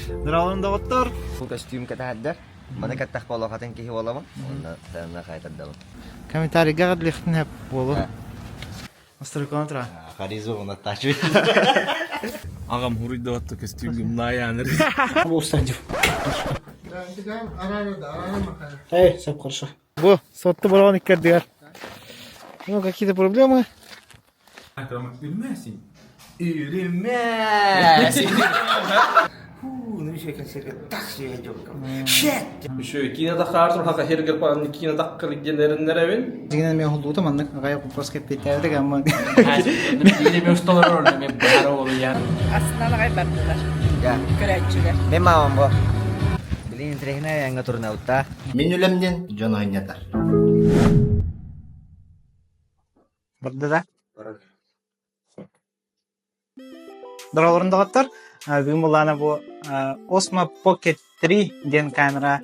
Дыралын доғыттар. Bu kostüm katahaddar. Mana kattaq baloqatan kehi olaman. Onda sana qaytadalım. Комментарийға ғадлихтін әп болу. Настройканы тұра. Харизу оны тачу. Ağam huruyda attı kostüm nayanır. Bu ustancı. Эй, все хорошо. Бұл, сотты болған иккер дегер. Ну, какие-то проблемы? Bilmezsin. Ürünməz. Şu kine dakartır haka herger pan kine dakkar gelerin nerevin? Зигнен мен холду да мандык агай вопрос кеп кетти амма. Yine bir ustalar orada bir bahar olur yani. Aslında ne kadar bunlar? Ya, Köreççüler. ben mamam bu. Bilin trehine yanga turuna utta. Мен үлемден жон ойнатар. Барды да. Дыраларын доғыттар. Бүгін бұл ана бұл Osmo Pocket 3 ден камера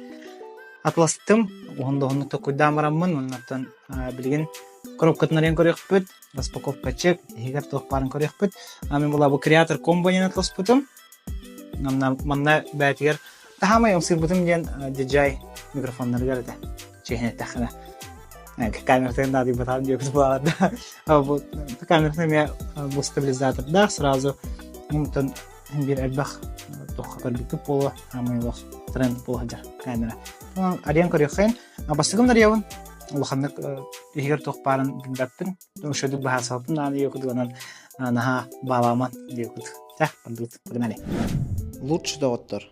атластым. Оғында оңықты көйдамырамын. Оннаттан білген коробкатынарен көрек бүт. Распаковка чек. Егер тоқпарын көрек бүт. Мен бұл креатор комбайнен атлас бұтым. Манна бәтігер. Тахамай өмсір бұтым ден DJI микрофонлар көрді. Чехіне тақына. Камератын да дейбі там дегіз болады. Камератын мен бұл стабилизатор да сразу. Умтан bir elbaq toqqa bitip bolu amyloq trend bolajar kamera. Ariyan көрөксөн. Басыгымдар явын. Улаханнык егер тоқпарын билбәппин. Ошодук бахасапын аны йокудуган наха баламан дегут. Так, бандыт. Погнали. Лучше доғыттар.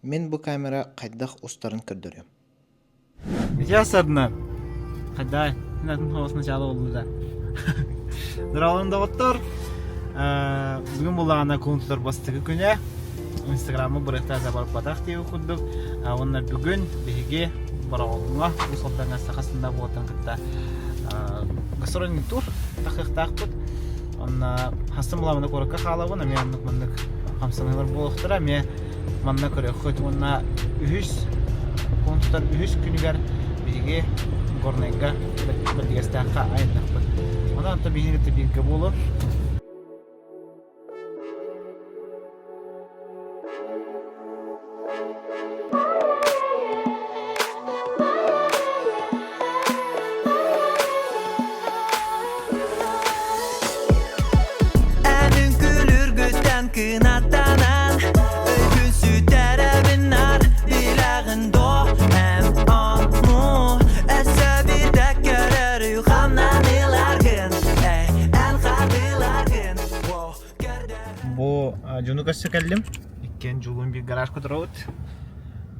Мен бұл камера қайдақ ұстарын көрдірем. Ясадна. Қайдай. Натын хавасына жалы олды да. Дыралын доғыттар. Бүгін болағана контур бастығы күні Инстаграмы бұрықтарда барып батақ дейі құддық. Онна бүгін бейге бара олыңа ұсылдан астақасында болатын күтті гастрольный тур тақиқтақ бұд. Онна хастым бұламыны көрікке қалауын, мен анық мұндық қамсанылар болықтыра. Мен манна көрек құт. Онна үйіс, контур үйіс күнігер бейге горнайға бірдігестіққа айындақ бұд. Онда анта бейгенгі бейге болу. Жунукасы кәлдім. Иккен жолын бір гараж көтірауыд.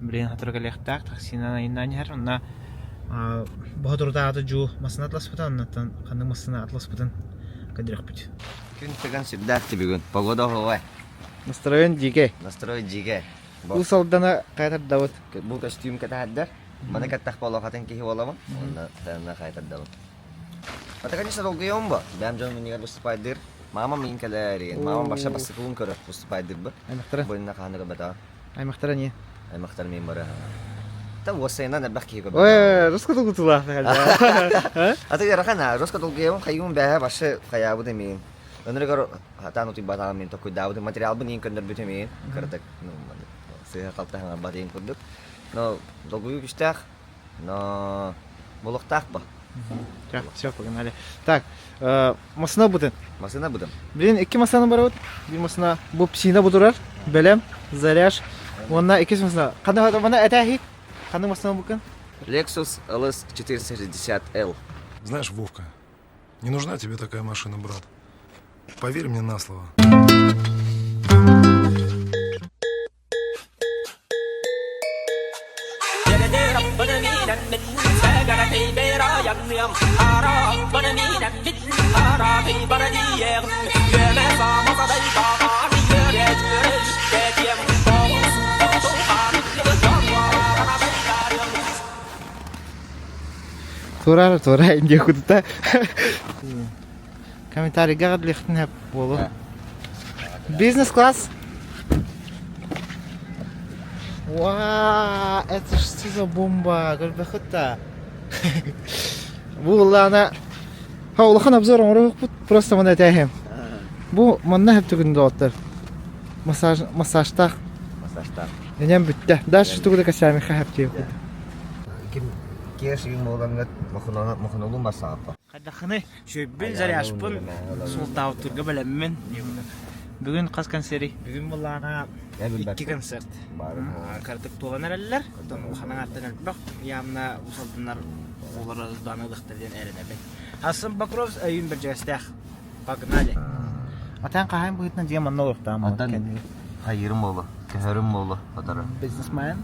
Бірен қатырға лектақ, тақсинан айынан ер. Онна бұғыдырда ады жол масына атлас бұдан, оннаттан қандың масына атлас бұдан көдірек бұд. Күн тігін сүрдәқті бүгін. Погода ховай. Настроен жеге. Настрой жиге. Бұл салдана қайтар дауыд. Bu kostüm katahaddar. Mana kattaq baloqatan kehi olaman. Onda sana qaytadalım. Ata конечно долгоем ба. Бәм жон минигер бұл спайдер. Мама min kalariin. Mama başa basıkılın körük bu spider bu. Аймақтара. Boyuna kanıga bata. Аймақтара не? Аймақтар min bara. Ta wasayna nabaki ko. Ой, раскатыл кутула. Ata yarakana, roska dolgоем kayum бәһә башы каябы демин. Өнрегөр хатану ти бата min токой дауды материал бу нин көндөр бүтемин. Кырдык. Ну, сыя калтаһына бадин курдук. Но долгую биштах. Но болохтах ба. Так, все, погнали. Так, масына бұдын. Масына будем. Блин, iki масаны бар өт. Bir масына бұл псина бұдырар. Бәлем, заряж. Онна iki масына. Қандай мана әтәхи? Қандай масына бұкын? Lexus LS 460L. Знаешь, Вовка, не нужна тебе такая машина, брат. Поверь мне на слово. Тура, инде кудыта. Комментарийға ғадлихтін әп болу. Бизнес-класс. Вау, это что за бомба? Гөлбәхетта. Бұл ана Улахан обзор оңырық бұд, просто мына тәйхем. Бұл манна әп түгінді оттыр. Массажтақ. таштан. Ням бүтте. Даш тугда касами хапти. Ким кеш юм болганга мохонолун басапа. Кадахны шөббен заряшпын султау турга белеммен. Бүгүн кас концерт. Бүгүн буллана 2 концерт. Картык туганарлар, ухана аттан бак, ямна усалдынар олар данылыктар ден эренебе. Асым Бакров айын бер жастах. Погнали. Атан кайын буйтан дигән монны уктам. Атан хайырым болу, көһөрүм болу, атары. Бизнесмен.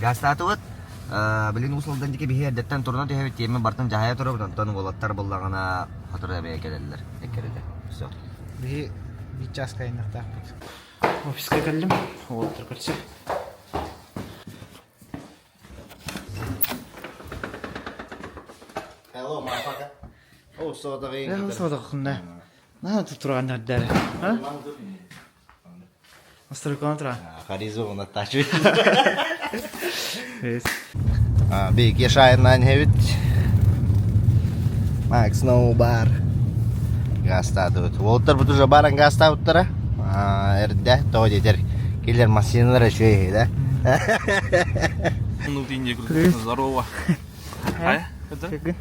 Гастатыт билин усалдан дике бихер деттен турна дехе теме бартын жахая турып тон болаттар боллагана хатырда бе келелер. Экереде. Всё. Bir час кайнакта. Офиска келдим. Отыр кирсе. Hello, motherfucker. Oh, so da Я содакында. На турган дәр. Ха? Астыр контра. Харизо Наташу. Yes. Big Yashaynan hevit. Max no bar. Gastado. Walter bu тоже баран гастауттара. Эрдә тоодетер. Киллер машиналар шөй, да. Ну, ты не говоришь, здорово. Ай, это? Кегин.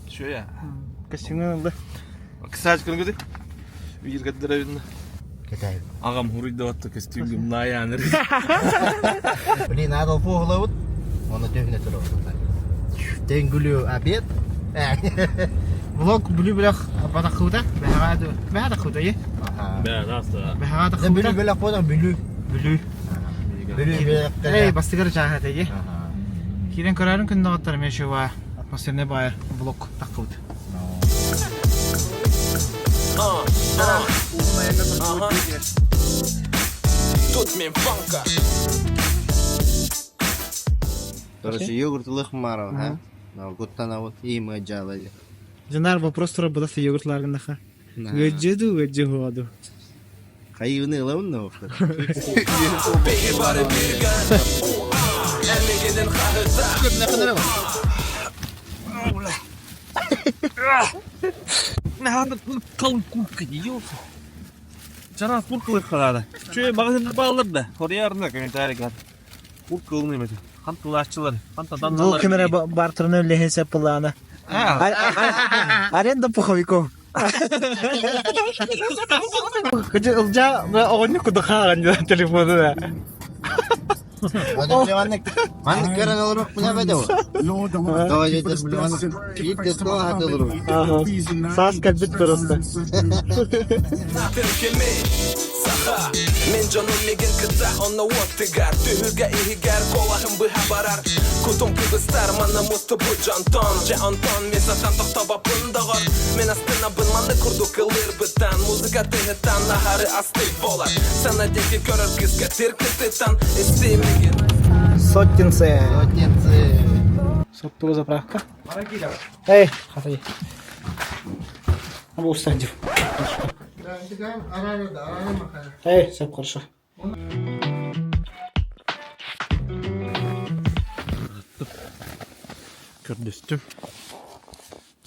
Что я? Костюмün алды. Кстати, как ты? Видишь, как дровина. Кетай. Агам хурид даватты костюм гимная. Блин, надо поглавут. Он отёгне туру. Тенгулю обед. Влог бүлү билах батакуда. Бахаду. Бахадакуда е. Да, да, да. Бахадакуда. Бүлү беле кодан бүлү. Бүлү. Бүлү беле. Эй, бастыгар жахат е. Кирен көрәрен күндә гаттар мешева. Атмосферне байр блок такуд. Тут мен фанка. Короче, йогуртлых марал, ха? На гуттана вот и мы делали. Жанар вопрос тура буда се йогуртларында ха. Гөҗөдү гөҗөдү. Хайыны лаун но. Надо kalın kurtka yiyorsun. Cana kurtkalı kalada. Şöyle magazin bağlar da. Oraya arında komentar gel. Kurtkalı ne mesela? Kantılaşçılar. Kantadan Бул камера бартырны лехесе плана. Аренда пуховиков. Кыжы ылжа огоньны кудахаган телефону да. Манник керен олорок мына бедеу. Давай жетес билан. Китте то хатылыр. Сас калбит просто. Мен жаным меген кыта онна уоттыгар Түйүргө ийгер колахым быха барар Кутум кыгыстар мана мусту бу жантон Же антон мен сатан токтабапын дагар Мен астына бынманы курду кылыр бытан Музыка тыгытан нахары астык болар Сана деки көрөр кызга тиркытытан Истемеген Сотенцы. Отенцы. Соттуга заправка. Эй, хатай. Абу устадив. Эй, все хорошо. Көрдүстүм.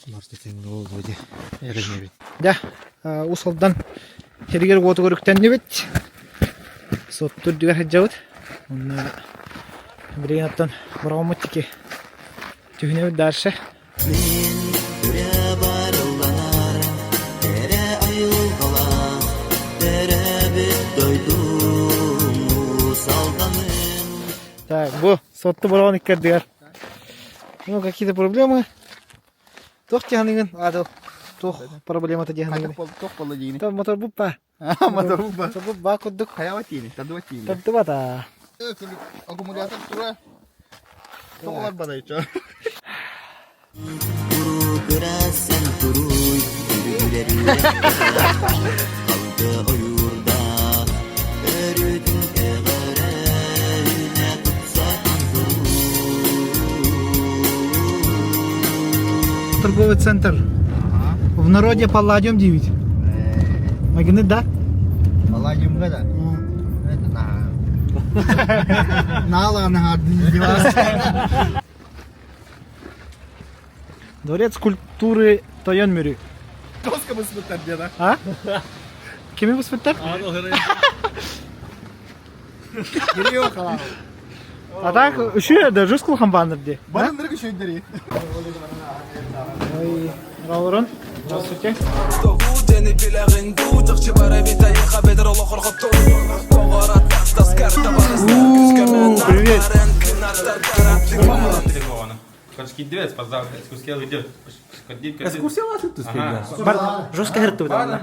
Мартетен ол боде. Эренебит. Да, усалдан хергер гото көрүктен небет. Соттур дигер хаджабыт. Онна биринаттан браматики. Түйнебит дальше. Так, bu sottu bulan ikkerdiyar. Ну, какие-то проблемы. Тох тягнеген, адо. Тох проблема-то тягнеген. Тох поладини. Там мотор буппа. Мотор буппа. Мотор буппа куддук. Хаяватини, тадуатини. Таддубата. Аккумулятор тура. Тоолар бадайча. Kurasın turuy Yürüleri Kaldı oyurda Örüdün eğerine Tutsakan Торговый центр. В народе Палладиум 9. Магнит, да? Палладиум да? Это на. Нала на Дворец культуры Тойонмюри. Доска бы спитать где, да? А? Кем вы спитали? Giriyor kalan. Atak üşü de rus kulhan bandır diye. Bandır ki şey deri. Ой, Ролрон. Здравствуйте. Стогудени билегин дутчи баре витаи хабедр оло хорхоту Погорат таскарта Привет. Короче, дивец, поздав, экскурсия идет. Экскурсия вас тут спега. Бар жестко херту да.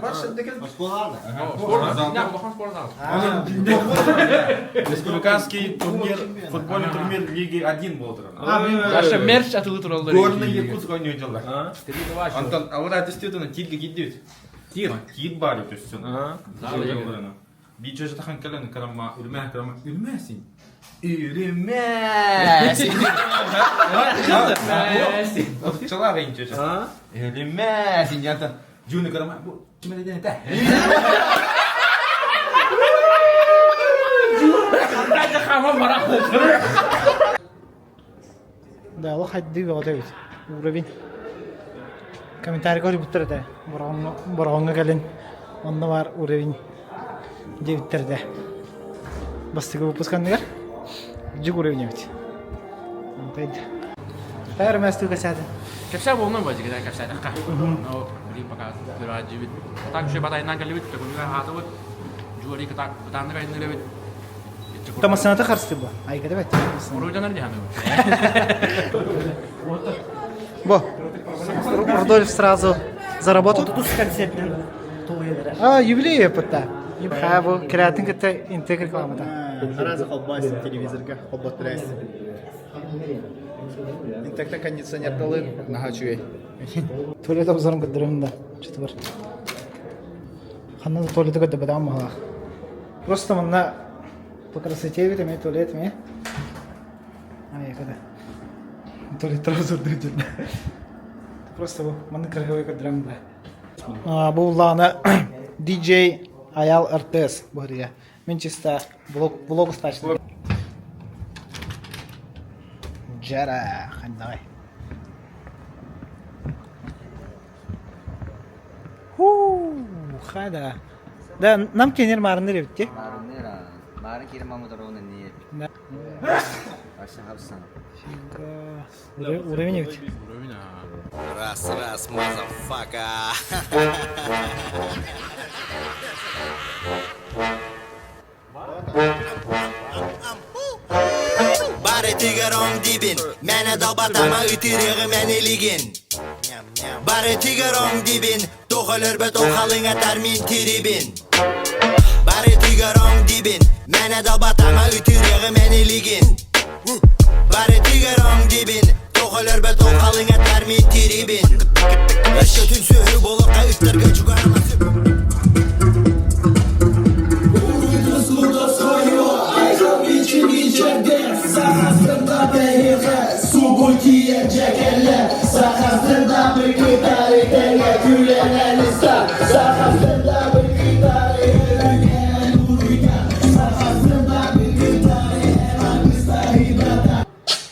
Республиканский турнир, футбольный турнир Лиги 1 был. Даже мерч атылы туралы. Горный Якутск ойнойдылар. Антон, а вот это действительно тилге гиддет. Тит бар, то есть он. Биче же тахан кален карама, үрмәсин. Үрмәсин. Чала генче. Үрмәсин янта. Жуны карама, бу киме деден та. Кайда хама бара. Да, Allah haddi ve oda bit. Uğrabin. Komentarı koy bitirdi. Buranğa gelin. Onda var uğrabin. Diye bitirdi. Bastığı выпускан neler? Cig uğrabin evet. Antaydı. Tayar mesleği kaçadı. Кепса болмай бажы гэдэг кепса дакка. Но рим пока дөрөж бит. Так ши батай нангал бит. Тэгүнгээ хатабыт. Жури катак таны гайны лебит. Там сенатор харсты bu. Ay kadar bit. Урожанар дихаме. Бо. Рудольф сразу заработал. А, юбилей пытта. Ибха bu kreatin kete интег рекламада. Раза холбайся телевизорга, хоботрайс. Интегта кондиционер далы нахачуй. Tuvalet obzarım kıdırım da. Çıtı var. Ханна туалеты кыды бадам мала. Просто мына по красоте вид имеет туалет мне. Ай, когда. Туалет трозор дыдет. Просто bu мына кыргывай кыдырым да. Bu лана DJ Ayal RTS bu ya. Men чисто блог стачный. Jara, хандай. Хада. Да, нам кенер марны репти. Марнера, марн кирма мудроны не. Аша хавсан. Уровень ведь. Раз, мазафака. Bari tigaron dibin, mene da batama itirigi meni ligin. Bari tigaron dibin, toxalır be toxalınga termin tribin. Bari tigaron dibin, mene da batama itirigi meni ligin. Bari tigaron dibin, toxalır be toxalınga termin tribin. Eşketin söhü boluqa ütlerge çıkarması. Sahasında behihe Subutiye cekeller Sahasında bir gitarı Gülen lista Sahasında bir gitarı Sahasında bir gitarı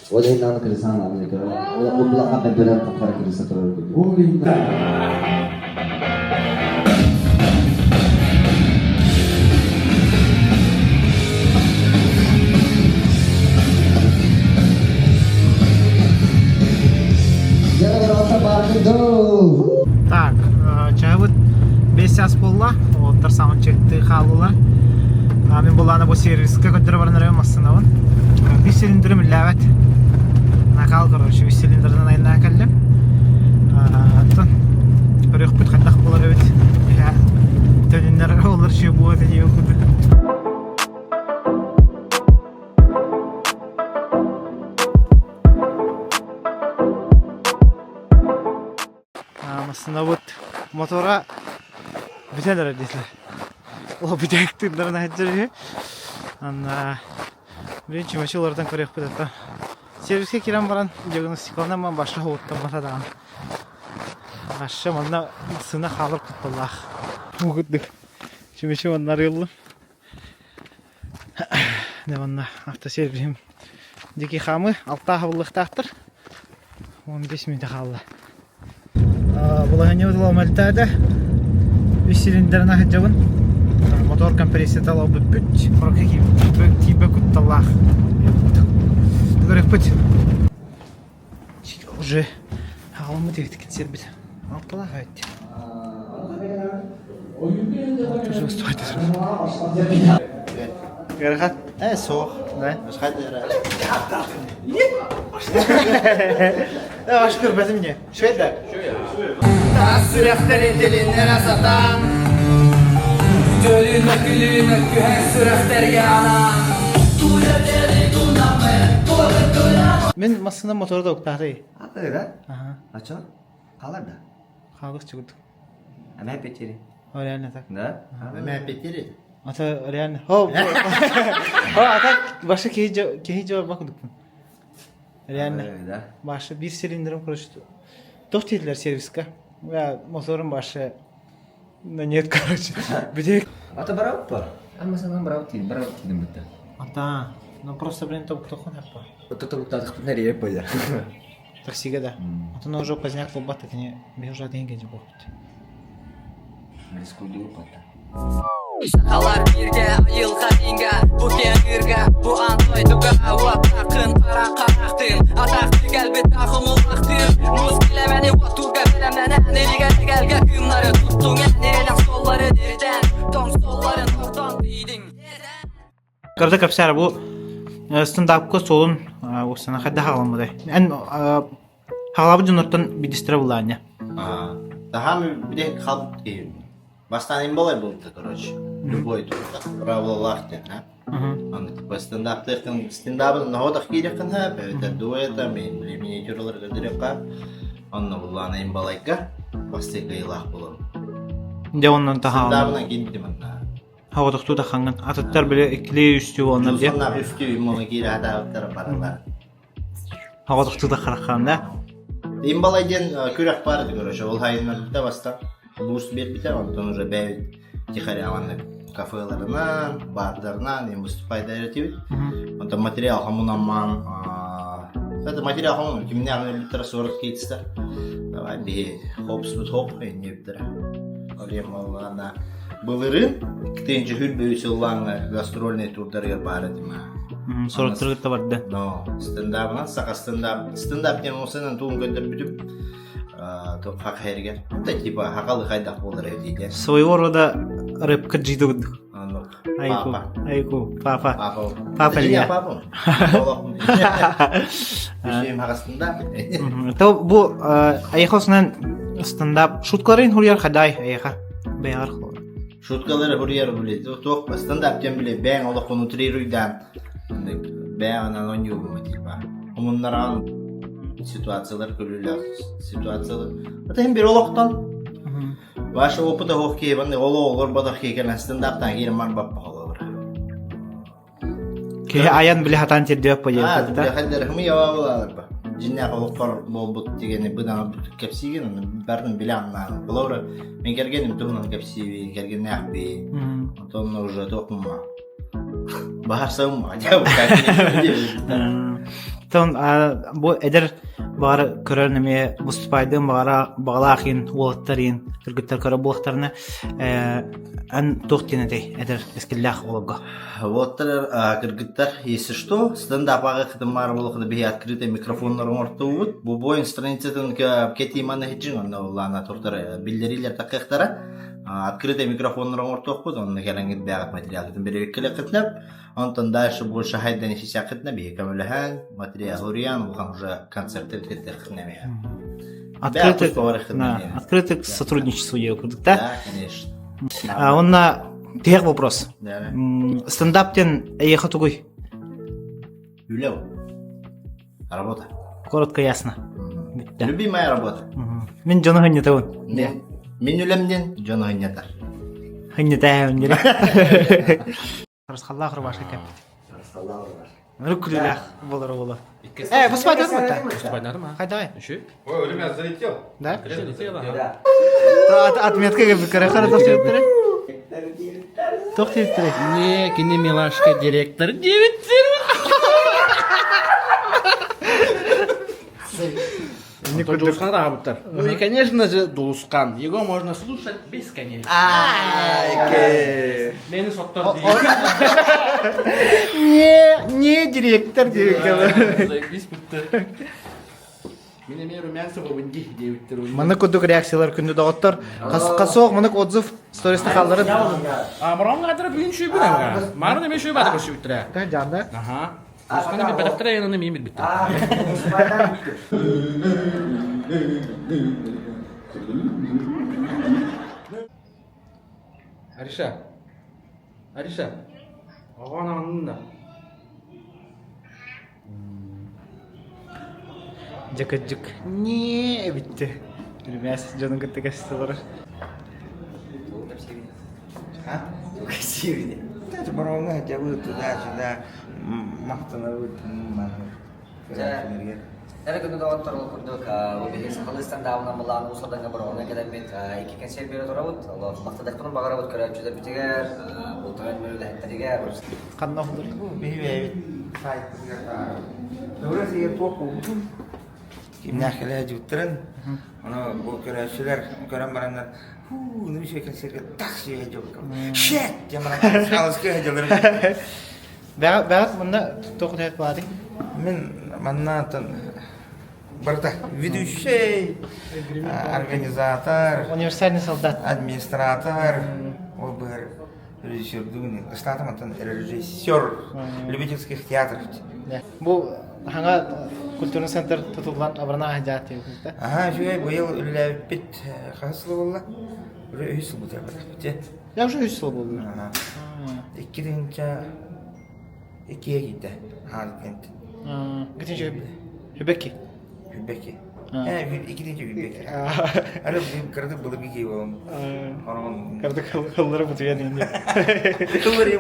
Wala yung nang kalisan namin ito. Wala ka bebelan pa para kilisa to. Так, чай вот 5 час болла. Вот тар саман чекти халула. Мен буланы бу сервиске көтөрүп барнырым астына. Bir silindirim ilave. Nakal короче, bir silindirden ayından keldim. Атын көрөк бүт кандак болор эбит. Я төнүнөр olur şu bu diye okudu. Aslında bu motora biteler dediler. O bitektirlerine hediye. Anna birinci maçlardan körek bitti. Servise kiran baran diagnostiklana man başka hottan batadan. Başka manna sına kalır kutullah. Bu gittik. Şimdi onlar yollu. Ne manna hafta servisim. Diki xamı altta havlıqtadır. 15 minut kaldı. Bulanıyor da maltada. Bir silindirine hacabın. Motor kompresiyonu alıp büt. Prokeki Аллах. Говорю, путь. Уже алымы дегті кетсер біл. Алтылақ өтті. Уже устойды. Гарахат? Соқ. Да? Башқа дәрі. Ашкыр бәзім не? Шөйді? Мен масына моторда оқтағы. Атыр да? Ага. Ача? Қалар да? Қалғыз жүгірді. Әмә петері. О, реально так. Да? Әмә петері. Ата реально. О, ата башы кейі жауар бақыдықпын. Реально. Да. Башы bir силиндрім құрышты. Тоқтейділер сервисқа. Моторым башы... Нет, короче. Бідек. Ата барауп бар? Амасынан барауп дейдім бұтта. Ата, ну просто, блин, тоқ напа. Отто бұттадық нәре еп бойда. Таксиге да. Ата, ну уже поздняк бұл бата, кене бе уже деньги не боқты. Рискуды бұпатта. Шақалар бірге айылға инга, бұ кеңірге, бұ антойдыға Уаттақын қара қарақтын, атақты кәлбет ақымыл вақтын Мұз келемені уаттуға білемнені, неліге тегелге күнлары Тұттың әнерінің соллары дерден, тоң солларын ортан дейдің Кырды капсар бу стендапка солун осына хадда халамыдай. Эн халабы жонортон бидистре булanya. Тахами білек қалып дейін. Бастан им болай болды, короче. Любой тут правило лахтен, а? Типа стендапын находах кейдекін хап, это дуэта, мен миниатюраларға дирекқа. Онны бұлланы им балайка, бастега илах болам. Де оннан таха. Стендапынан кейдемін. Havadaqtu da xangan. Atatlar böyle ikili üstü onlar diye. Соннақ үсті иманы кейді адауыттары баралар. Havadaqtu da xaraqanda. Им балайден көрек барды, короче, ол хайынлар біте баста. Буст бер бите, онтон уже бәйт тихаряванны кафеларынан, бардарынан, им выступайды әретебет. Онтон материал хамунаман, это материал хамунам, кеміне ағын біттері сорот кейтістер. Давай, бе, хопс бұт хоп, не біттері. Олем олғана. Былырын, ктенче хүл бөйсі олаңы гастрольный турдарға бары деме. Сороттырғы да барды. Но, стендапынан, сақа стендап ден осынан туын көндір бүтіп, тоқ хақ хәргер. Это типа хақалы қайдақ болыр әдейден. Своего рода рэпка джиду гыдық. Айку, Папа. Папа Лия. Папа. Үшем хаға стендап. То бу аяқосынан стендап шуткаларын хурияр хадай аяқа. Бәйғар хор. Шуткалары хұрияр біледі. Тоқ стендап ден біле бәң олықын утрируйдан. Бәң анан ойню бұмы типа. Умыннаран ситуациялар көрілер ситуациялар. Это hem bir olaqtan. Başı opıda hoq keybandı. Olur badaq keyken stendaptan keyin man bappa olur. Ke ayan bile hatan terdiyor pa Ha, ya. bir xəldər himi yavalar ba. Jinna qoluqlar bolbut degeni buna kapsigen bərdən bilanlar. Bular men kergenim tuhun kapsivi, kergen nahbi. Ondan уже toqma. Baharsam acaba Тон бу эдер бар көрөнөмө выступайдын багалахин уоттарын кыргыттар көрө булактарына ан токтенедей эдер эскиллах олга. Уоттар кыргыттар если что стендапага хыдымар болгону бе открытый микрофондар ортовут. Бу боин страницадан кетиманы хиджин лана токтор билдирилер такыктара открытый микрофондар ортовут. Он кереңит бягат материалдын бери кылыкытнап Антон дальше больше хайда не сисякет на беге камелхан материал Уриан он уже концерты тетехнами. Открытый сотрудничество я курдук, да? Да, конечно. Он на тех вопрос. Да. Стендаптен ехать угой. Юлев. Работа. Коротко ясно. Любимая работа. Мен жана ханьята он. Мен юлемден жана ханьята. Ханьята он керек. Расхаллах рубашка кеп. Рукулях болар. Выступать надо мı? Выступать надо ма? Хайдай. Еще? Ой, у меня залетел. Да? Залетело, да. Отметка gibi karahara toxtayıptırı. Toxtayıptırı. Не, кине милашка директор 9 Дулускан работар. Ну и, конечно же, Дулускан. Его можно слушать бесконечно. Мені соттар Не директор директор. Біз бітті. Мен румянцы бабынги деуттер. Маны күдік реакциялар күнді доғыттар. Қасоқ мұнық отзыв стористі қалдырып. Мұрам ғадыры бүгін шүй бүгін ға. Марын еме шүй бады көші біттірі. Та жанда. Аха. Дулускан еме бәдіқтірі енені меймет бітті. Ариша. Ариша. Ағуан ағанында. Жакаджик. Не битти. Ребят, жонун кытты кастылар. Красивый. Это барона, тебя будут туда-сюда мақтанып أنا كنت دعوت ترى كردك وبهيس خلصت دعونا ملان وصلنا جبرونا كده بيت إيكي كان شيء بيرد روت الله وقت دكتور بقرا كده جزء بتجار بطلان من ده تجار قننا فضل. بيه فايت دورة سير توقو كنا خلاه جوترن أنا بكرة شلر بكرة مرنا نمشي كسر تاكسي هجوم شيت جمرة خلاص كده جلر بعد منا تأخذ هاد بعدين. من منا برتا فيديو شيء организатор универсальный солдат, администратор, обер режиссер дуни, статаматан режиссер любительских театров. Бу ханга культурный центр тутулган абрана хаҗат юкта. Ага, шуй быел ләпит хаслы булла. Рөйсү бу тәбәр. Я уже үсел булды. Ага. 2-2 гитә. Халкент. Гитенче Хебеки. Хебеки. 2-2 Хебеки. Ара бу кырды булып кийгем. Арган. Кырды кыллары бутуян инде. Кыллары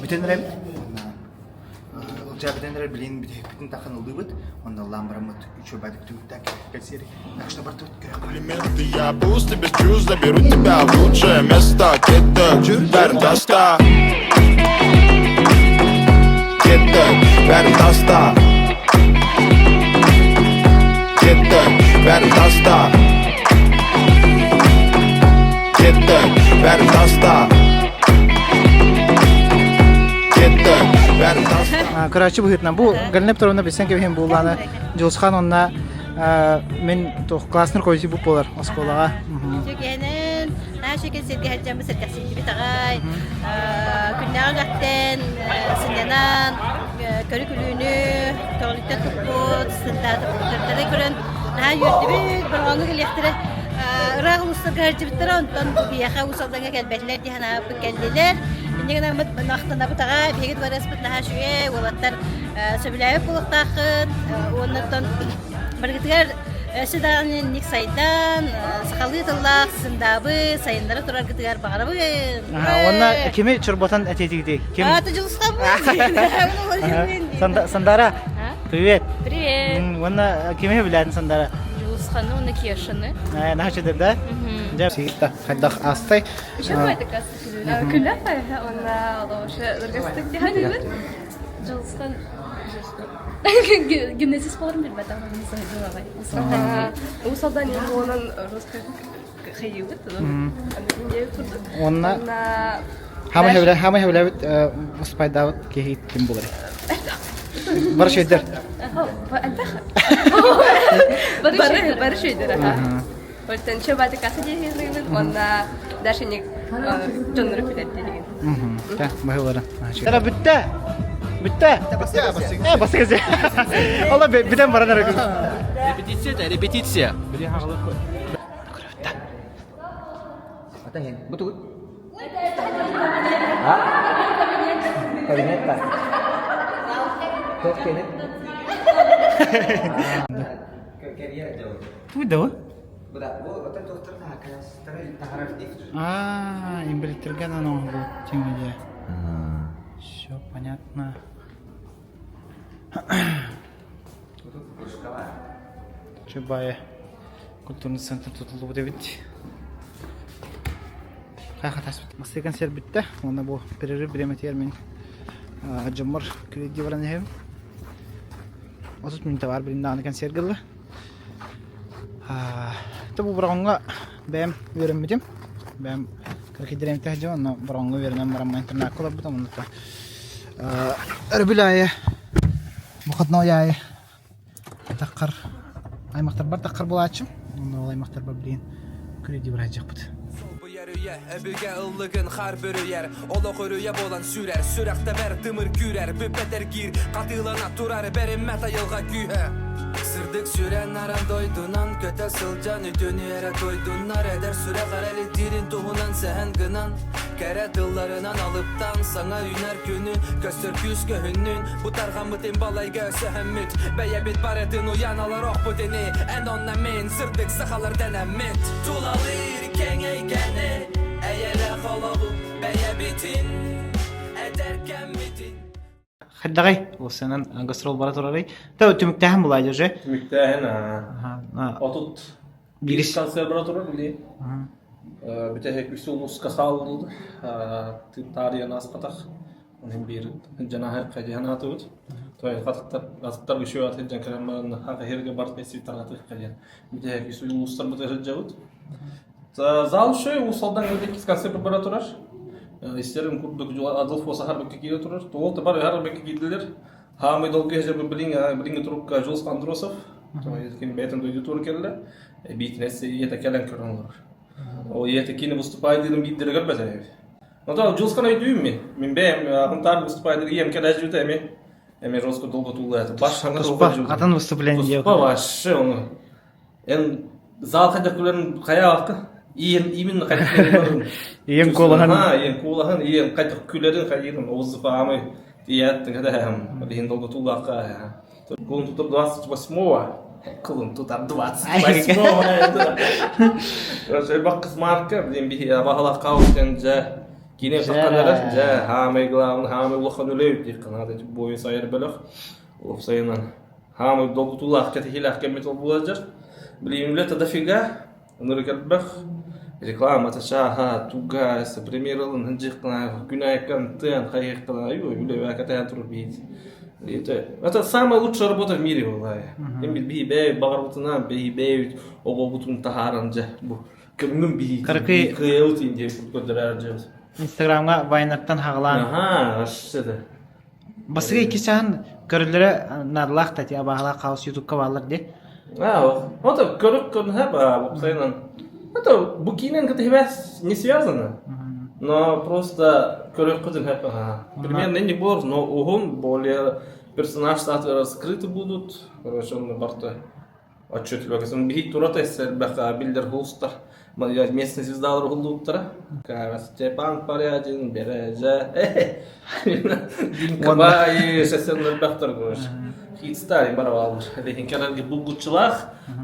Бүтенрем Жабденрер билин бүтін тақын ұлдыбыт, онда ламбарамыт үші бәдік түгіттәк кәсері. Нақшына бар түгіт Комплименты я пусть без чувств заберу тебя в лучшее место. Кетек, вердаста. Кетек, вердаста. Кетек, вердаста. Кетек, вердаста. Короче, быгытна. Бу Галинеп Торовна бесен кебем булганы. Жолсхан онна мен классный койси бу болар осколага. Жөгенен, нашыгы сирге хаҗамы сиргәсен дип тагай. Күннәгә гаттен, синнән, көрүкүлүнү, торлыкта тупут, сында тупуттарда көрөн. На юрдыбы барганы гелектре. Рагымсы гарҗибтер онтан бу яха усалданга келбәтләр ди хана бу келдилер. Инегенә мит нахтана бутага бегит варас битна шуе, улаттар сөбүләп булыктакын, оннан бергитер Сидан ник сайдан сахалы тыллах сындабы сайындары турар гитгар багарабы. Онна кеме чурботан әтетигди. Кем? Тыжылсқа Сандара. Привет. Привет. Онна кеме билән Сандара? Жылсқаны оны кешіні. Нахчыдыр да? Жап сита хайдах астай. Шабайды касты күлі. Күлі қайға оны алаушы дұргастық дегенді. Жылсқан гимназис боларым бір бәді ағын мысығы жылағай. Усалдан ең оның русқа қайы өт. Онна хамы хевләбіт мұспайдавыт кейт кем болар. Бар шөйдер. Бар шөйдер. Өлтен шөбәді касы дегенлігін, онна дәшінек жоныры күлет деген. Та, бағылары. Тәра бүтті. Бүтті. Басы көзе. Ола біден баранар өкіз. Репетиция да, репетиция. Біле хағылы қой. Күріпті. Ата хен, бұты бұт? Кабинет бар. Тоқ кенет? Туйда ва? Бұда, бұта тоқтырын ақыластыры тағарар дейсіз. Имбілтірген анау бұл теңеде. Все понятно. Чубая. Культурный центр tutuldu bu da bitti. Қайқа таспыт. Мақсты концерт бітті. Оны бұл перерыв біреметер мен Джаммар күледі баран ем. 30 minute var birinde anı kan sergili. Tabu buranğa ben öğrenmedim. Ben kırkıdırım tehcim ama buranğa öğrenem var internet kulübü de bunu. Erbilaya bu kadar ya. Takkar. Ay maktar bar takkar bulaçım. Onda olay maktar bar bilin. Kredi veracak bu. Öbüge ıllıgın har bürüyer Ola körüye bolan sürer Sürekte ber dımır gürer Büpeter gir Katılana turar Berim meta yılga gühe Sırdık süren aran doydunan Köte sılcan ütünü ere doydunar Eder süre kareli dirin tuhunan sehen gınan Kere dıllarından alıptan Sana üner günü Göster küs göhünnün Bu tarhan mıtin balay göğsü hemmüt Beye bit baretin uyan alır oh bu dini En onna min Sırdık sıkalır denemit Tulalir kengey gene Eyle kolabu Beye bitin Ederken bitin Haddagay o senin gastrol baratorari. Tabii tümüktehem bulaydı je. Tümüktehen Ha. Otut. Giriş Kanser baratorari bili. Bitehek bir sulus kasaldı. Tarihe naspatak. Onun bir cenahı kajihan tut. Toy katıktar geçiyor atınca kelamların hakkı herge bart besi taratı kajihan. Bitehek bir sulus tarbatı jawut. Zal şey usuldan ödeki kanser laboratuvar. İsterim kurduk Adolfo Saharbeck'e gidiyor turur. Doğal tabar Saharbeck'e gidilir. Hamid Olgez'e bilinge turuk Jules Androsov. Toykin beten duydu tur kelle. Bitnesi yetekelen körün olur. O yetekini vыступайдырым биддер görmez evi. Nota Jules kana düğüm mi? Min bem huntar vыступайдыр yem kadar jüte mi? Emi Rosko dolgo tulla. Baş hanga dolgo. Atan выступление. Baş onu. En zal kadakların kaya hakkı. İyin kadakların. İyin kolahan. Ha, iyin kolahan, iyin kadakların kayırın. Oğuz faamı diyet kada hem. Dihin dolgo tulla kaya. Kulun tutup 28-го. Kulun tutar 28-го. Rasel bakız marka bizim bir bahala kavuşunca yine takanlar ja hamay glavın hamay ulaqan ölüp diqqana da boyu sayır bölük. O sayınan hamay dolgutullah ketihillah kemet olacak. Bilimle tadafiga nurkel bak reklama taşaha tugas primeralın hıncıqna günaykan tın kayıqla öyle vakata turur bit. Это самая лучшая работа в мире, валай. Бей багарбутунан, бей огобутун тахаранжа. Бу кимнин бей. Кыркы кыйылт инде көдөрөржө. Instagram'a Vaynat'tan hağlan. Aha, aşçıda. Basıga iki sahan görülere narlaq tati abahala qaos YouTube'ka bağlar de. O da körük kön hep sayılan. Это букинен как-то не связано. Но просто körük kızın hep примерно не было, но он более персонаж статуи раскрыты будут. Короче, он барта отчетливо. Если бихит турата, если баха билдер хулстар, местный звезда рухлуттара. Как Степан Порядин, Бережа. Динкабай, сесенler бахтар короче. Хит старый барвалыр. Lekin kanalga bulgutçılıq,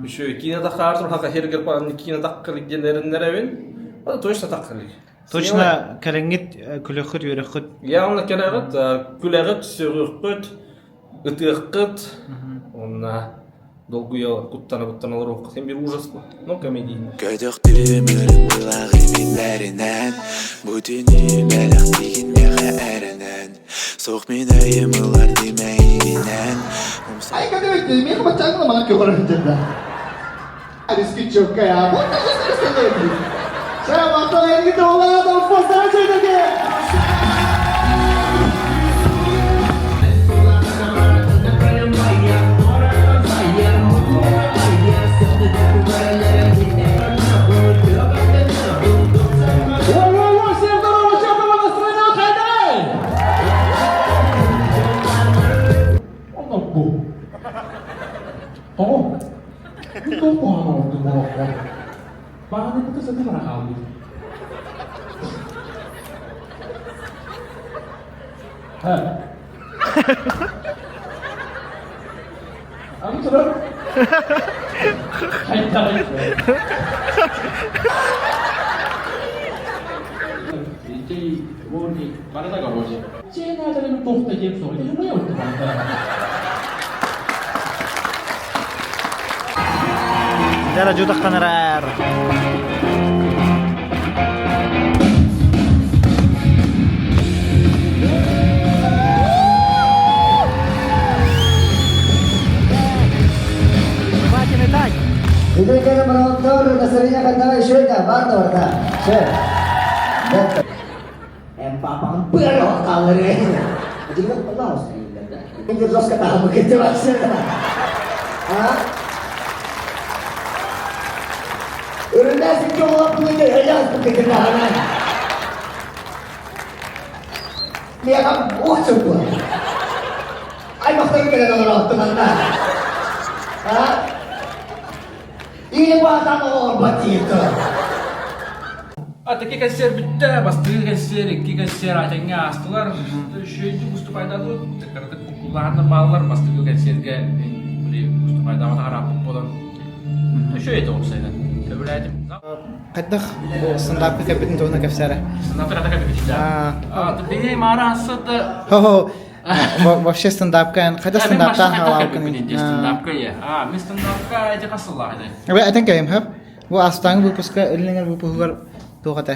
şu kine takardır, haka herger pan kine takkalık generinlerevin. O da точно takkalık. Точно калеңит күлөхүт үрөхүт. Я он керагат күлөгөт сөгөкөт ытыгыт онна долгуя куттана рух. Сен бир ужас бу. Но комедий. Көдөктүм өрүп кылагы минлеринен бүтүнү белек деген мега эренен сок мен айымылар демейинен. Ay kadar mi ko bacaan naman ang kyokoran dyan na. Alis kitchen kaya. What is this? Saya waktu lagi kita ulang atau poster aja lagi. Oh, itu pohon itu mohon. Bahan itu sedang rakam. Hah? Kamu sudah? Hai tahu. Jadi, वो नहीं, mana tak kau sih? Cina ada yang tuh tak jam soalnya, apa yang untuk mana? Dara juta kamerar. Sudah kena menonton dasarnya kata sudah baru dah. Empapang belok kalere. Jadi kan pelos. Ini terus kata begitu maksudnya. Hah? Udah sih cowok punya aja seperti kenalan. Dia kan coba. Ay maksudnya kena orang teman-teman. Hah? Ini bahasa obat itu. Ata ki kasir bitti bastı ki kasir atenya astılar şeydi Mustafa'da da tekrarda kullanılan bağlar bastı kasirge böyle Mustafa'da mı taraf falan şeydi olsaydı öbürledim Кайдах стандарт кабинет туна кафсара. стандарт ката кабинет tabii marası da Хо. Вообще стендап кан. Кайда стендапта халал кан. стендапка ya мен стендапка эти касыллады Abi aten kayım hep. Bu astang bu puska ölünger bu puhgar tuğata.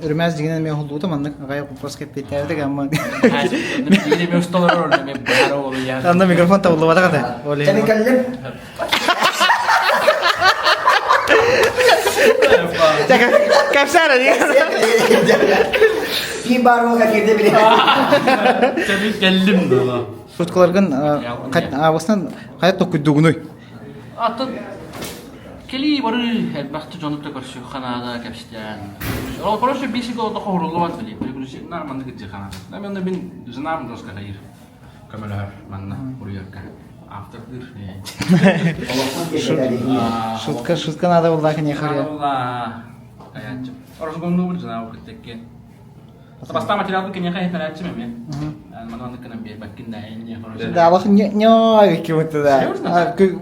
Ürmez diginen me oldu da mandık. Gayet bu puska biterdik ama. Yine bir ustalar oldu men bahar oldu ya. Anda mikrofon tavlu vada kata. Oley. Seni kallim. Caka kafsara diye. Kim baru kakirde bile. Seni kellim dolu. Futkolargan avastan kayat tokuddugunuy. Atın keli barı elbette canlıkta karşı kanada kapıştan. O karşı bir şey oldu horuldu var bile. Bir şey normal gidecek kanada. Ben de bin düzenam doska hayır. Kameler manna buraya kan. After'dır. Шутка надо было, конечно. Allah. Kayakçım. Orası gondu bir cenabı kıttekke. Basta material kenya kaya penalcı mı? Yani manada kana bir bakın da en Да, Allah нё каким-то да.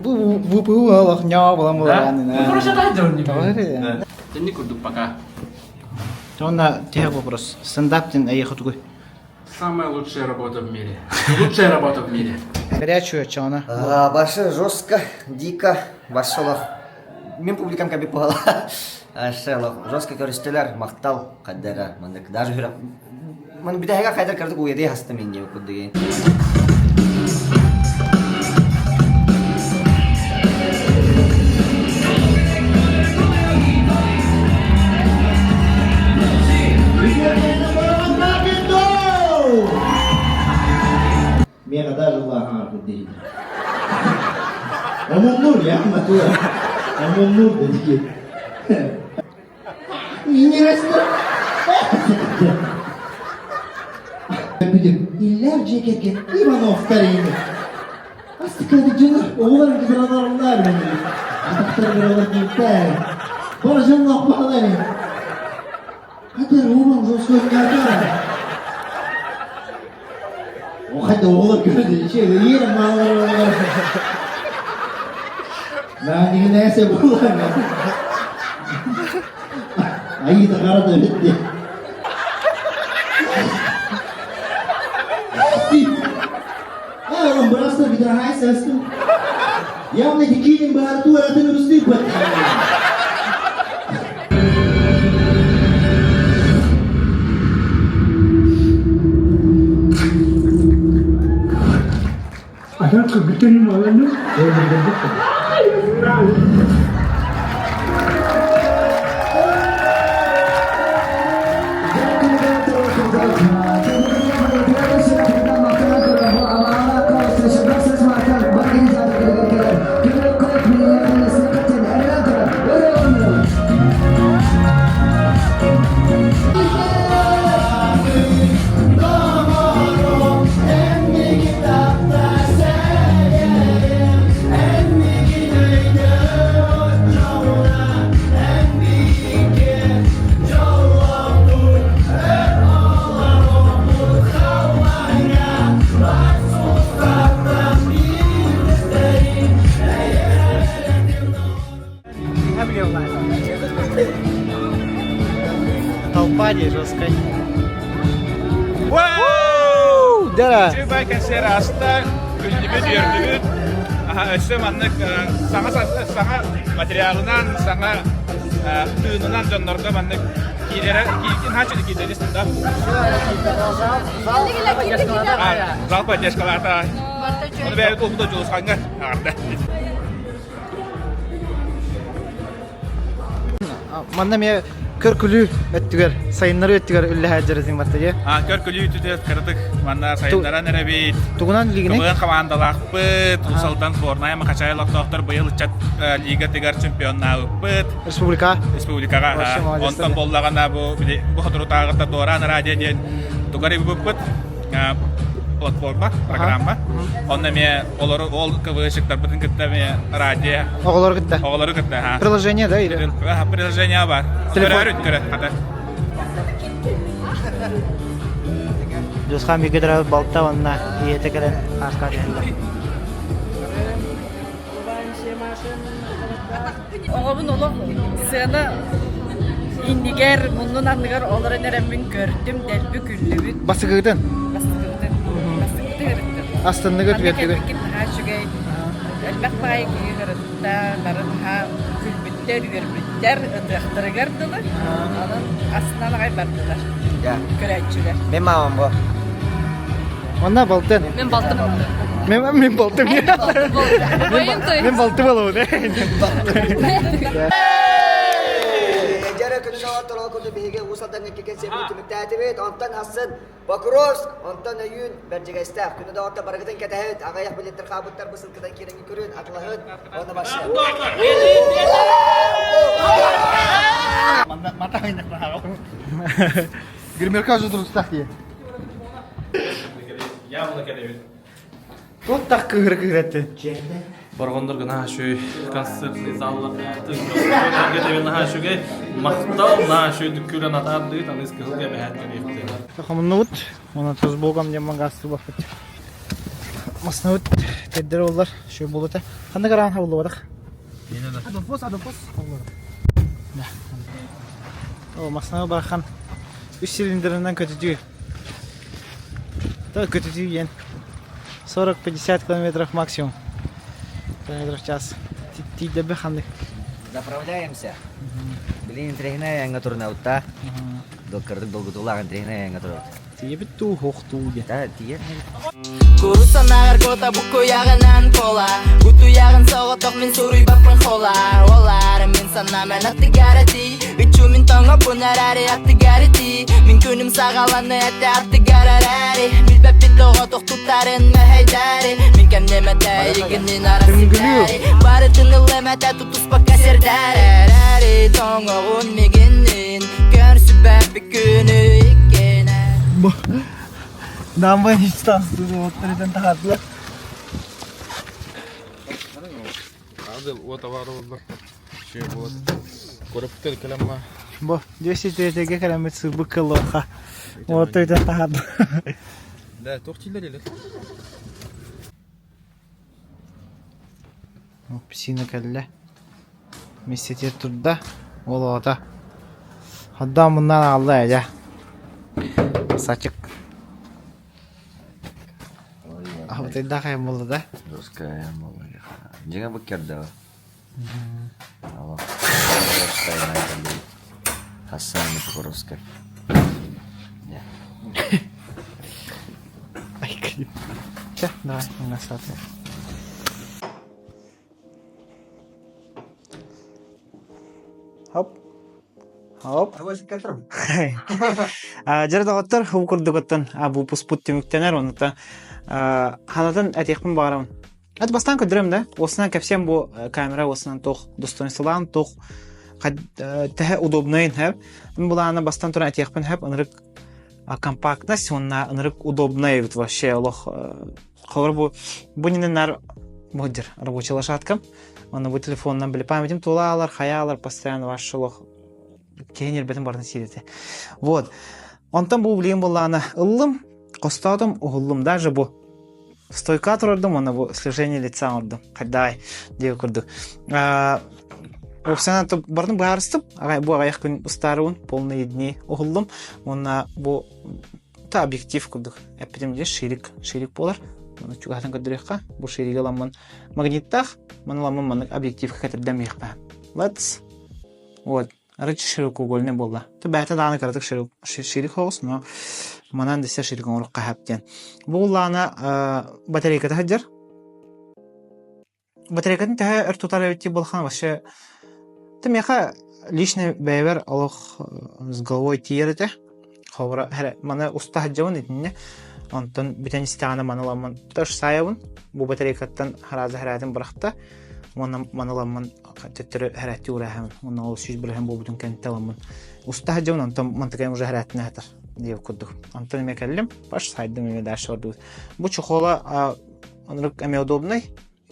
Bu Allah нё была мулана. Хорошо да дёрни. Тени курдук пока. Тона тех вопрос. Стендап-тен ай хотугуй. Самая лучшая работа в мире. Лучшая работа в мире. Горячую чона. Başı жестко, дико, başlıq. Мен публикам кәбі пағала. Aşağılık, жестко көрістелер, мақтал, қаддара, мандық. Даже хүріп. Мен бүтәйға қайдар кірдік, ойады хасты мен не өкілдігі. Мне даже лага değil. Ama nur ya matura. Ama nur dedi. İngilizce. Bildim. İllerce keket Ivanov kariyemi. Astık hadi canım. Oğullarım güzel adamlar benim. Atakları bir olur gitti. Bana canım yapmalar ya. Hadi oğlum Roscoe geldi. O hadi oğlum gördü. Yerim malları. Ben yine neyse bunlar ya. Ayı da kara da bitti. Oğlum burası da bir daha hay sestim. Ya ne dikinin bari tuvaletini üstü bak. Ada kegiatan malam ni. Толпа жесткая. Да. Чебай консер аста, күндүбүт өрдүбүт. Өсөм аннык саңа материалынан, саңа тыынынан жоннорго маннык кийлери кийин хачыды кийдерисин да. Жалпы дешкаларда. Onu böyle topu da çalışkanlar. Manna me körkülü öttüger, sayınları öttüger ülle hajarızın bartaya. Kör külüyü tütet kırdık. Manna sayınlara nere bit. Tugunan ligine. Kıbığın komandalak bıt. Usaldan Bornaya mı kaçayalak doktor bu yıl çat liga tigar çempiyonnağı bıt. Respublika. Respublikaga. Ondan bollagana bu hadru tağıta doğran radyo diyen. Tugari bu bıt. Platforma, programma. Onda me olary ol kıvışıklar bütün kıtta me radyo. Oğulları gitti. Oğulları gitti ha. Приложение да или? Приложение var. Telefon. Дусхан бигедра балта ванна иете келен аркадында. Оңобун олох сыны индигер мунун андыгар олар нерэмин көрдүм дэлби күллүбүт. Басыгыдын. Астынны götürüyor. Haşugay. Elbak bay giyirda narınha külbütter verbitter ıdıktırgırdılar. Onun aslında gay bardılar. Ya. Köleççiler. Men mamam bu. Onda baltın. Men baltım. Men baltım. Men baltım oğlum. Jara kunna tolo kunna bihige usadan kiken sebut mitativit ontan hasan Bakrovsk ontan ayun berjaga istaf kunna da orta baragatan katahet agayah bilit terkabuttar basıl kedan kiran ikurun atlahat ona başla. Mata ini kenapa? Гримерка уже трустах я. Явно келебит. Вот так кыгыр-кыгыратты. Баргондар гына шүй концертный залларга тыгырга на шуге мактал на шүй дүкүлөн атарды таныс кылга бехат келипти. Хамнут, ona toz болгам дем мангасты бакыт. Маснут теддер олар шүй болута. Кандай каран болдук. Адофос. Да. О, масна бархан. 3 цилиндрынан көтүтүү. Да, көтүтүү ен. 40-50 километров максимум. Километров в час. Ти дебе ханды. Заправляемся. Блин, трехная янга утта. Доктордук долгутулаган трехная янга турна. Тие биту хохтуу. Да, тие. Kurusan agar kota buku yagenan kola Gutu yagen sogo tok min suri bapun khola Olar min sana men attigarati Bichu min tonga punarari attigarati Min kunum sagalanı ette attigararari Bilbep bitlogo tok tutaren meheydari Min kem nemete yiginin arasindari Baritın illemete tutus baka serdari Tonga un miginin Görsü bebi günü ikkene Дамба hiç tansız otururken tahatlı. Adil o tavarı oldu. Şey bu. Koruptel kelama. Bu 200 kilometre bıkılı ha. Otururken tahatlı. Da tortilla ile. Pisine kelle. Misete turda. Olada. Hatta bundan aldı ya. Saçık. Ah, betul dah kayak mulu dah. Terus kayak mulu ya. Jangan bekir dah. Allah. Terus kayak nanti Hasan itu kuruskan. Ya. Baik. Cah, dah nggak satu. Hop. Жер дагыттар ху курдугаттан абу пуспут тимүктенер онута ханатан атекпин барам. Ат бастан көдөрөм да. Осынан кепсем бу камера осынан тох достоинстволан тох тәһә удобный һәм буланы бастан тура атекпин һәм анрык компактность онна анрык удобный вот вообще Аллах хавар бу нинер модер рабочий лошадка. Он бу телефоннан биле памятим тулалар, хаялар постоянно ваш Аллах Кейнер бетин барын сидете. Вот. Онтан бу билем булланы ыллым, костадым, угуллым даже бу. Стойка турдым, аны бу слежение лица ордым. Кадай деп көрдү. Опсана то бардым барыстып, агай бу аяк күн устарын полный дни угуллым. Онна бу та объектив көрдүк. Эпидемде ширик болар. Муну чугатын көдүрөккө. Бу шириге ламын магниттах, муну ламын объектив катердем ихпа. Let's. Вот. Рычы широкоугольный болла. Ты бәті даны кірдік ширик хоғыз, но манан десе ширикон ұрыққа әптен. Болланы батарейкаты хаджар. Батарейкатын тәхі үр тұтар өтті болған башы. Ты меха лишний бэйвер олох с головой тиерете. Ховра мана уста хаджавын итинне. Онтон битен стана маналамын таш саявын. Бу батарейкаттан харазы харатын быракта. Мана маналамын төттөрө харати ураһын. Мана ол сүз бирһен бу бүтүн кенталамын. Уста хаджавын онтон мантыкайым уже харатына хатар. Дип кудук. Онтон мекаллим баш сайдым эме даш орду. Бу чохола онрык эме удобный.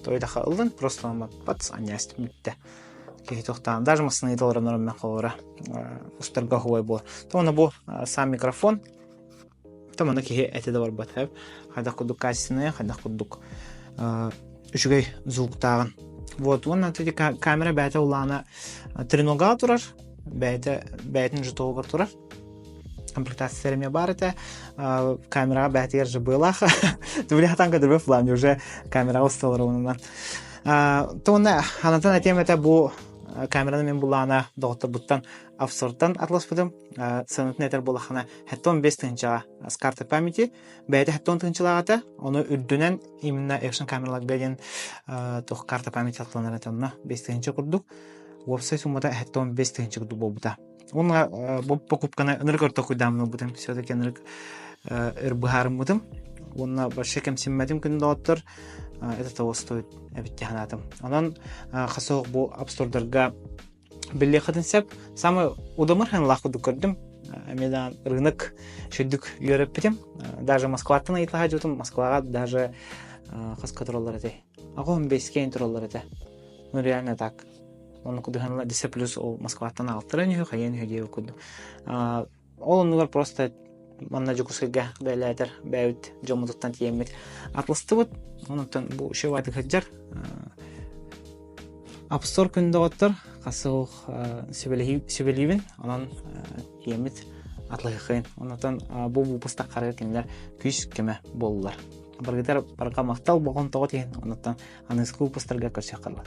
Тойда халдын просто мат пац аняст митте. Кехтохтан даже масны долларам на хора. Устарга хуй бо. То на бо сам микрофон. То мана кехе эти давар батхаб. Хада кудук качественные, хада кудук үчүгөй звуктагын. Вот он атыди камера бәйте улана тренога турар. Бәйтин житогор турар. Комплектациями бар это камера бәйтер же была. Ты бля там кадр в плане уже камера устала ровно. То на анатана тема это бу камераны мен булана доктор буттан авсортан атлас будем санат нетер булахана хаттон 5 тынча с карты памяти бәйте хаттон тынчалагата оны үрдүнен именно экшн камералар бәген то карта памяти атланар атанна 5 тынча курдук веб-сайт умата хаттон 5 тынча курдук болбута оны бу покупканы энергор токуйдамны будем все-таки энерг эрбахарым будем оны башка кем симматим күн доктор это того стоит обтягнатым. Анан хасок бу абсурдерга билли хатынсап самый удамырхан лахуду көрдүм. Медан рынок шүдүк йөрөп битим. Даже Москвадан айтла жутум, Москвага даже хас контроллар эте. Агон бескен контроллар эте. Ну реально так. Он кудыханла 10 плюс ол Москвадан алтырын хайен хөдө куду. Ол нугар просто манна жукусга бәйләтер бәүт жомутуттан тиемет. Атласты бут. Онтон бу шеваты хаджар. Апстор күндө оттор, касыл сөбелевин, анан тиемет атлайхын. Онтон бу пуста карар киндер күч кеме боллар. Баргытар барга мактал болгон того тиен. Онтон аны скул пустарга көрсөк калат.